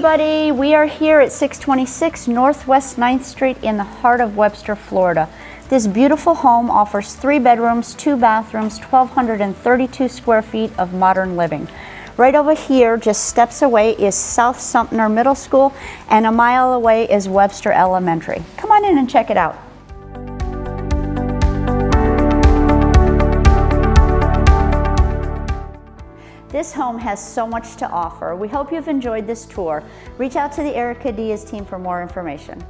everybody, we are here at 626 Northwest 9th Street in the heart of Webster, Florida. This beautiful home offers 3 bedrooms, 2 bathrooms, 1,232 square feet of modern living. Right over here, just steps away, is South Sumter Middle School, and a mile away is Webster Elementary. Come on in and check it out. This home has so much to offer. We hope you've enjoyed this tour. Reach out to the Erica Diaz team for more information.